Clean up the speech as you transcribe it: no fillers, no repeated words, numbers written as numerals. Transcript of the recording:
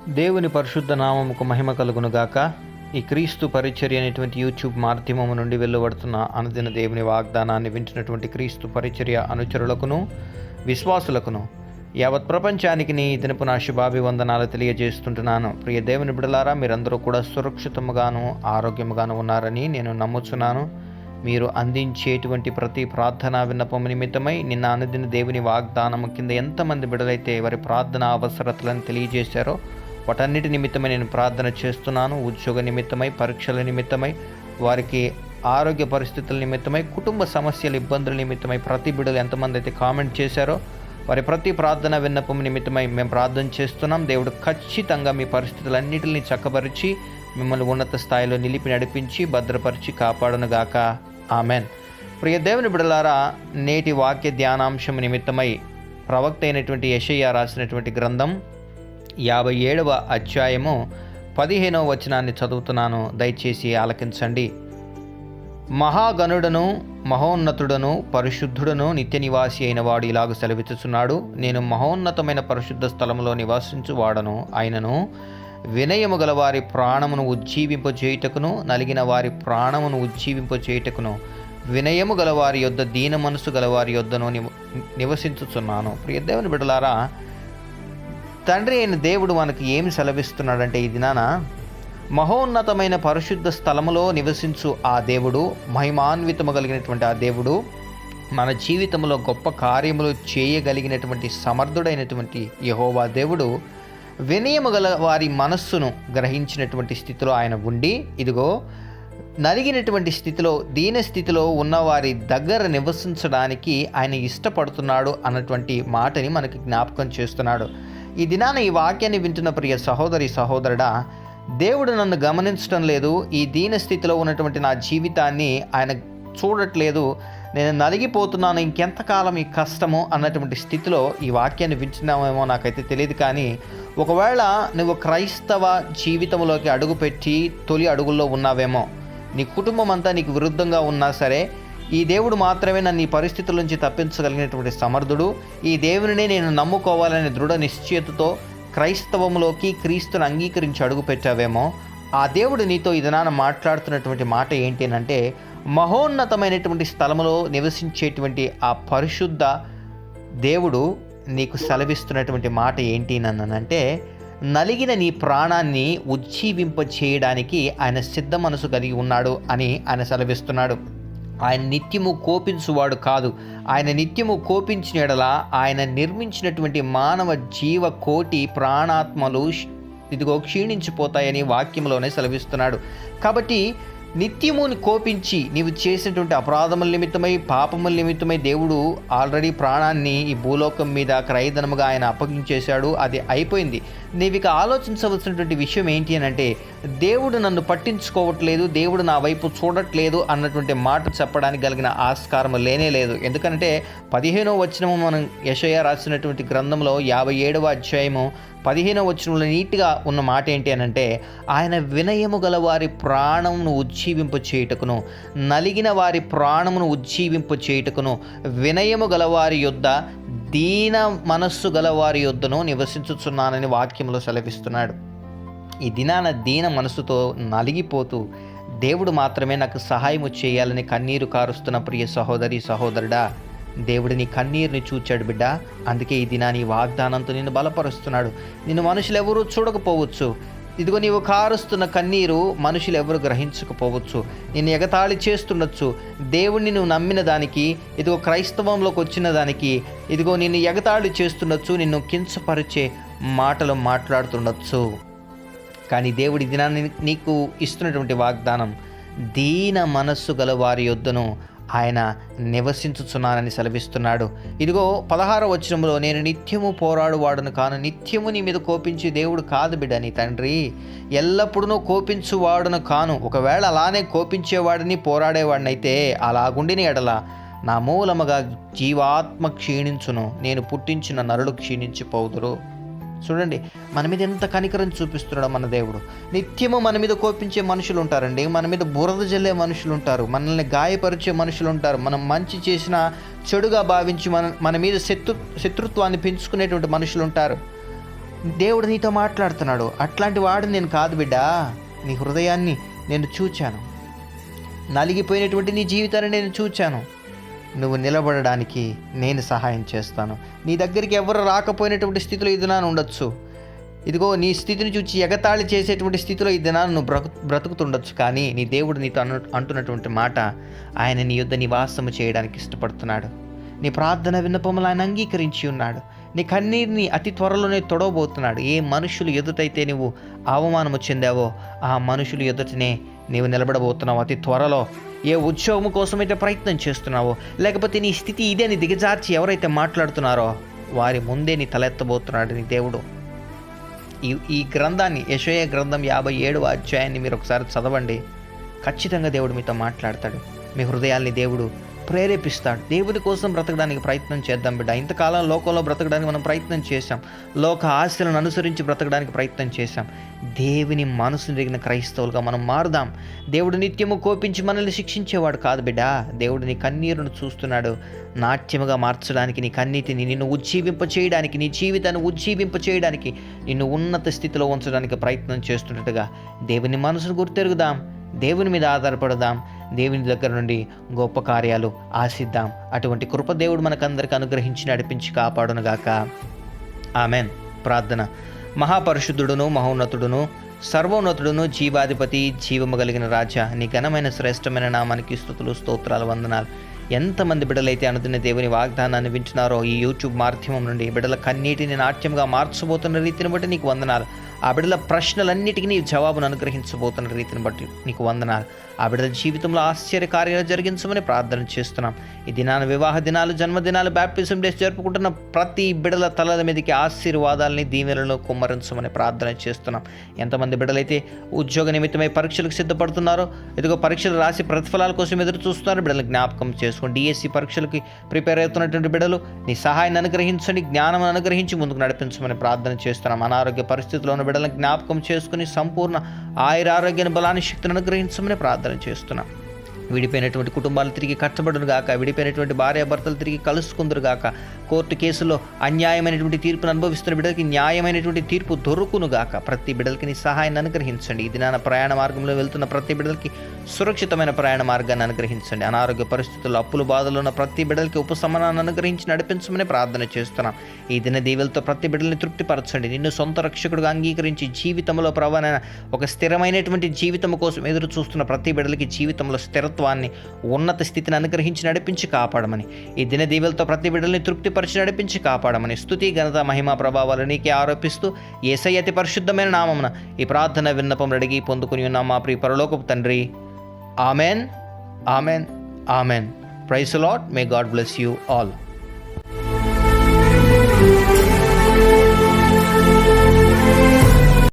దేవుని పరిశుద్ధ నామముకు మహిమ కలుగునుగాక. ఈ క్రీస్తు పరిచర్య అనేటువంటి యూట్యూబ్ మాధ్యమము నుండి వెలువడుతున్న అనుదిన దేవుని వాగ్దానాన్ని వింటున్నటువంటి క్రీస్తు పరిచర్య అనుచరులకును విశ్వాసులకును యావత్ ప్రపంచానికి నీ దినపు నా శుభాభివందనాలు తెలియజేస్తుంటున్నాను. ప్రియ దేవుని బిడ్డలారా, మీరందరూ కూడా సురక్షితముగాను ఆరోగ్యముగాను ఉన్నారని నేను నమ్ముచున్నాను. మీరు అందించేటువంటి ప్రతి ప్రార్థనా విన్నపము నిమిత్తమై నిన్న అనుదిన దేవుని వాగ్దానము కింద ఎంతమంది బిడ్డలైతే వారి ప్రార్థన అవసరతలను తెలియజేశారో వాటన్నిటి నిమిత్తమై నేను ప్రార్థన చేస్తున్నాను. ఉద్యోగ నిమిత్తమై, పరీక్షల నిమిత్తమై, వారికి ఆరోగ్య పరిస్థితుల నిమిత్తమై, కుటుంబ సమస్యల ఇబ్బందుల నిమిత్తమై ప్రతి బిడ్డలు ఎంతమంది అయితే కామెంట్ చేశారో వారి ప్రతి ప్రార్థన విన్నపం నిమిత్తమై మేము ప్రార్థన చేస్తున్నాం. దేవుడు ఖచ్చితంగా మీ పరిస్థితులన్నిటిని చక్కపరిచి మిమ్మల్ని ఉన్నత స్థాయిలో నిలిపి నడిపించి భద్రపరిచి కాపాడునుగాక. ఆమెన్. ప్రియ దేవుని బిడ్డలారా, నేటి వాక్య ధ్యానాంశం నిమిత్తమై ప్రవక్త అయినటువంటి యెషయా రాసినటువంటి గ్రంథం 57వ అధ్యాయము 15వ వచనాన్ని చదువుతున్నాను. దయచేసి ఆలకించండి. మహాగణుడను మహోన్నతుడను పరిశుద్ధుడను నిత్య నివాసి అయిన వాడు ఇలాగ సెలవిచ్చుచున్నాడు. నేను మహోన్నతమైన పరిశుద్ధ స్థలములో నివాసించువాడను. ఆయనను వినయము గల వారి ప్రాణమును ఉజ్జీవింపజేయుటకును, నలిగిన వారి ప్రాణమును ఉజ్జీవింపజేయుటకును, వినయము గల వారి యొద్ద, దీన మనసు గల వారి యొద్దను నివసించుచున్నాను. ప్రియ దేవుని బిడ్డలారా, తండ్రి అయిన దేవుడు మనకి ఏమి సెలవిస్తున్నాడంటే, ఈ దినాన మహోన్నతమైన పరిశుద్ధ స్థలములో నివసించు ఆ దేవుడు, మహిమాన్వితము కలిగినటువంటి ఆ దేవుడు మన జీవితంలో గొప్ప కార్యములు చేయగలిగినటువంటి సమర్థుడైనటువంటి యెహోవా దేవుడు వినయము గల వారి మనస్సును గ్రహించినటువంటి స్థితిలో ఆయన ఉండి, ఇదిగో నలిగినటువంటి స్థితిలో, దీన స్థితిలో ఉన్న వారి దగ్గర నివసించడానికి ఆయన ఇష్టపడుతున్నాడు అన్నటువంటి మాటని మనకి జ్ఞాపకం చేస్తున్నాడు. ఈ దినాన ఈ వాక్యాన్ని వింటున్న ప్రియ సహోదరి సహోదరుడా, దేవుడు నన్ను గమనించడం లేదు, ఈ దీన స్థితిలో ఉన్నటువంటి నా జీవితాన్ని ఆయన చూడట్లేదు, నేను నలిగిపోతున్నాను, ఇంకెంతకాలం ఈ కష్టము అన్నటువంటి స్థితిలో ఈ వాక్యాన్ని వింటున్నామేమో నాకైతే తెలియదు. కానీ ఒకవేళ నువ్వు క్రైస్తవ జీవితంలోకి అడుగుపెట్టి తొలి అడుగుల్లో ఉన్నావేమో, నీ కుటుంబం అంతా నీకు విరుద్ధంగా ఉన్నా సరే, ఈ దేవుడు మాత్రమే నన్ను ఈ పరిస్థితుల నుంచి తప్పించగలిగినటువంటి సమర్థుడు, ఈ దేవునినే నేను నమ్ముకోవాలనే దృఢ నిశ్చయతతో క్రైస్తవంలోకి క్రీస్తుని అంగీకరించి అడుగు పెట్టావేమో, ఆ దేవుడు నీతో ఇదనాన మాట్లాడుతున్నటువంటి మాట ఏంటి అంటే, మహోన్నతమైనటువంటి స్థలములో నివసించేటువంటి ఆ పరిశుద్ధ దేవుడు నీకు సెలవిస్తున్నటువంటి మాట ఏంటి నన్నంటే, నలిగిన నీ ప్రాణాన్ని ఉజ్జీవింప చేయడానికి ఆయన సిద్ధ మనసు కలిగి ఉన్నాడు అని ఆయన సెలవిస్తున్నాడు. ఆయన నిత్యము కోపించువాడు కాదు. ఆయన నిత్యము కోపించిన యెడల ఆయన నిర్మించినటువంటి మానవ జీవ కోటి ప్రాణాత్మలు ఇదిగో క్షీణించిపోతాయని వాక్యంలోనే సెలవిస్తున్నాడు. కాబట్టి నిత్యము కోపించి నీవు చేసినటువంటి అపరాధముల నిమిత్తమై, పాపముల నిమిత్తమై దేవుడు ఆల్రెడీ ప్రాణాన్ని ఈ భూలోకం మీద క్రయధనముగా ఆయన అప్పగించేశాడు. అది అయిపోయింది. నీవు ఇక ఆలోచించవలసినటువంటి విషయం ఏంటి అని అంటే, దేవుడు నన్ను పట్టించుకోవట్లేదు, దేవుడు నా వైపు చూడట్లేదు అన్నటువంటి మాట చెప్పడానికి కలిగిన ఆస్కారం లేనే లేదు. ఎందుకంటే 15వ వచనము మనం యెషయా రాసినటువంటి గ్రంథంలో 57వ అధ్యాయము 15వ వచనంలో నీట్గా ఉన్న మాట ఏంటి అని అంటే, ఆయన వినయము గల వారి ప్రాణమును ఉజ్జీవింప చేయుటకును, నలిగిన వారి ప్రాణమును ఉజ్జీవింప చేయుటకును, వినయము గల వారి యొద్ద, దీన మనస్సు గల వారి యొద్దను నివసించుచున్నానని వాక్యంలో సెలవిస్తున్నాడు. ఈ దినాన దీన మనసుతో నలిగిపోతూ దేవుడు మాత్రమే నాకు సహాయము చేయాలని కన్నీరు కారుస్తున్న ప్రియ సహోదరి సహోదరుడా, దేవుడు నీ కన్నీరుని చూచాడు బిడ్డ. అందుకే ఈ దినాన్ని వాగ్దానంతో నిన్ను బలపరుస్తున్నాడు. నిన్ను మనుషులు ఎవరూ చూడకపోవచ్చు. ఇదిగో నీవు కారుస్తున్న కన్నీరు మనుషులు ఎవరు గ్రహించకపోవచ్చు, నిన్ను ఎగతాళి చేస్తుండొచ్చు. దేవుణ్ణి నువ్వు నమ్మిన దానికి, ఇదిగో క్రైస్తవంలోకి వచ్చిన దానికి, ఇదిగో నిన్ను ఎగతాళి చేస్తుండొచ్చు, నిన్ను కించపరిచే మాటలు మాట్లాడుతుండొచ్చు. కానీ దేవుడి దినాన్ని నీకు ఇస్తున్నటువంటి వాగ్దానం, దీన మనస్సు గల వారి యొద్దను ఆయన నివసించుచున్నానని సెలవిస్తున్నాడు. ఇదిగో 16వ వచనంలో, నేను నిత్యము పోరాడువాడును కాను, నిత్యము నీ మీద కోపించి దేవుడు కాదు బిడ్డ నీ తండ్రి, ఎల్లప్పుడూ కోపించువాడును కాను. ఒకవేళ అలానే కోపించేవాడిని, పోరాడేవాడిని అయితే, అలాగుండిన ఎడల నా మూలముగా జీవాత్మ క్షీణించును, నేను పుట్టించిన నరులు క్షీణించిపోదురు. చూడండి, మన మీద ఎంత కనికరం చూపిస్తున్నాడో మన దేవుడు. నిత్యము మన మీద కోపించే మనుషులు ఉంటారండి, మన మీద బురద జల్లే మనుషులు ఉంటారు, మనల్ని గాయపరిచే మనుషులు ఉంటారు, మనం మంచి చేసిన చెడుగా భావించి మన మీద శత్రుత్వాన్ని పెంచుకునేటువంటి మనుషులు ఉంటారు. దేవుడు నీతో మాట్లాడుతున్నాడు. అట్లాంటి వాడు నేను కాదు బిడ్డ, నీ హృదయాన్ని నేను చూచాను, నలిగిపోయినటువంటి నీ జీవితాన్ని నేను చూచాను. నువ్వు నిలబడడానికి నేను సహాయం చేస్తాను. నీ దగ్గరికి ఎవరు రాకపోయినటువంటి స్థితిలో ఈ దినాన్ని ఉండొచ్చు. ఇదిగో నీ స్థితిని చూచి ఎగతాళి చేసేటువంటి స్థితిలో ఈ దినాన్ని నువ్వు బ్రతుకుతుండొచ్చు. కానీ నీ దేవుడు నీతో అంటున్నటువంటి మాట, ఆయన నీ యొద్ద నివాసము చేయడానికి ఇష్టపడుతున్నాడు. నీ ప్రార్థన విన్నపములు ఆయన అంగీకరించి ఉన్నాడు. నీ కన్నీరుని అతి త్వరలోనే తొడవబోతున్నాడు. ఏ మనుషులు ఎదుటైతే నువ్వు అవమానము చెందావో ఆ మనుషులు ఎదుటనే నీవు నిలబడబోతున్నావు అతి త్వరలో. ఏ ఉద్యోగం కోసమైతే ప్రయత్నం చేస్తున్నావో, లేకపోతే నీ స్థితి ఇదే నీ దిగజార్చి ఎవరైతే మాట్లాడుతున్నారో వారి ముందే నీ తలెత్తబోతున్నాడు నీ దేవుడు. ఈ గ్రంథాన్ని, యెషయా గ్రంథం 57వ అధ్యాయాన్ని మీరు ఒకసారి చదవండి. ఖచ్చితంగా దేవుడు మీతో మాట్లాడతాడు. మీ హృదయాల్ని దేవుడు ప్రేరేపిస్తాడు. దేవుని కోసం బ్రతకడానికి ప్రయత్నం చేద్దాం బిడ్డ. ఇంతకాలం లోకంలో బ్రతకడానికి మనం ప్రయత్నం చేశాం. లోక ఆశలను అనుసరించి బ్రతకడానికి ప్రయత్నం చేశాం. దేవుని మనసును ఎరిగిన క్రైస్తవులుగా మనం మారుదాం. దేవుడు నిత్యము కోపించి మనల్ని శిక్షించేవాడు కాదు బిడ్డ. దేవుడు నీ కన్నీరును చూస్తున్నాడు. నాట్యముగా మార్చడానికి, నీ కన్నీటిని నిన్ను ఉజ్జీవింప చేయడానికి, నీ జీవితాన్ని ఉజ్జీవింప చేయడానికి, నిన్ను ఉన్నత స్థితిలో ఉంచడానికి ప్రయత్నం చేస్తున్నట్టుగా దేవుని మనసును గుర్తెరుగుదాం. దేవుని మీద ఆధారపడదాం. దేవుని దగ్గర నుండి గొప్ప కార్యాలు ఆశిద్దాం. అటువంటి కృప దేవుడు మనకందరికి అనుగ్రహించి నడిపించి కాపాడునుగాక. ఆమెన్. ప్రార్థన. మహాపరిశుద్ధుడును మహోన్నతుడును సర్వోన్నతుడును జీవాధిపతి జీవము కలిగిన రాజా, నీ ఘనమైన శ్రేష్టమైన నామానికి స్తుతులు స్తోత్రాలు వందనాలు. ఎంతమంది బిడ్డలైతే అనుదిన దేవుని వాగ్దానాన్ని వింటున్నారో ఈ యూట్యూబ్ మాధ్యమం నుండి బిడ్డల కన్నీటిని నాట్యంగా మార్చబోతున్న రీతిని బట్టి నీకు వందనాలు. ఆ బిడ్డల ప్రశ్నలన్నిటికీ నీ జవాబును అనుగ్రహించబోతున్న రీతిని బట్టి నీకు వందనాలు. ఆ బిడ్డల జీవితంలో ఆశ్చర్య కార్యాలు జరిగించమని ప్రార్థన చేస్తున్నాం. ఈ దినాన వివాహ దినాలు, జన్మదినాలు, బ్యాప్టిజం డేస్ జరుపుకుంటున్న ప్రతి బిడ్డల తలల మీదకి ఆశీర్వాదాలని, దీవెనలను కుమ్మరించమని ప్రార్థన చేస్తున్నాం. ఎంతమంది బిడ్డలైతే ఉద్యోగ నిమిత్తమై పరీక్షలకు సిద్ధపడుతున్నారో, ఇదిగో పరీక్షలు రాసి ప్రతిఫలాల కోసం ఎదురు చూస్తున్నారు, బిడ్డలు జ్ఞాపకం చేసుకోండి. డిఎస్సి పరీక్షలకి ప్రిపేర్ అవుతున్నటువంటి బిడ్డలు నీ సహాయాన్ని అనుగ్రహించండి, జ్ఞానం అనుగ్రహించి ముందుకు నడిపించమని ప్రార్థన చేస్తున్నాం. అనారోగ్య పరిస్థితిలో ఉన్న బిడ్డలను జ్ఞాపకం చేసుకుని సంపూర్ణ ఆయురారోగ్యాన్ని, బలాన్ని, శక్తిని అనుగ్రహించమని ప్రార్థన చేస్తున్నాం. విడిపోయినటువంటి కుటుంబాలు తిరిగి కట్టబడును గాక, విడిపోయినటువంటి భార్యాభర్తలు తిరిగి కలుసుకుందరు గాక, కోర్టు కేసులో అన్యాయమైనటువంటి తీర్పును అనుభవిస్తున్న బిడ్డలకి న్యాయమైనటువంటి తీర్పు దొరుకును గాక. ప్రతి బిడ్డలకి నీ సహాయాన్ని అనుగ్రహించండి. ఈ దినాన ప్రయాణ మార్గంలో వెళ్తున్న ప్రతి బిడ్డలకి సురక్షితమైన ప్రయాణ మార్గాన్ని అనుగ్రహించండి. అనారోగ్య పరిస్థితుల్లో, అప్పులు, బాధలు ఉన్న ప్రతి బిడ్డలకి ఉపశమనాన్ని అనుగ్రహించి నడిపించమని ప్రార్థన చేస్తున్నాం. ఈ దిన దీవెలతో ప్రతి బిడ్డల్ని తృప్తిపరచండి. నిన్ను సొంత రక్షకుడుగా అంగీకరించి జీవితంలో ప్రవణ ఒక స్థిరమైనటువంటి జీవితం కోసం ఎదురు చూస్తున్న ప్రతి బిడ్డలకి జీవితంలో స్థిరత్వాన్ని, ఉన్నత స్థితిని అనుగ్రహించి నడిపించి కాపాడమని, ఈ దిన దీవెలతో ప్రతి బిడ్డల్ని తృప్తిపరిచి నడిపించి కాపాడమని స్తుతి, ఘనత, మహిమ, ప్రభావాలు నీకే ఆరోపిస్తూ యేసయ్య అతి పరిశుద్ధమైన నామమున ఈ ప్రార్థన విన్నపం అడిగి పొందుకుని ఉన్నాం మా ప్రియ పరలోకపు తండ్రి. Amen, amen, amen. Praise the lord. May God bless you all.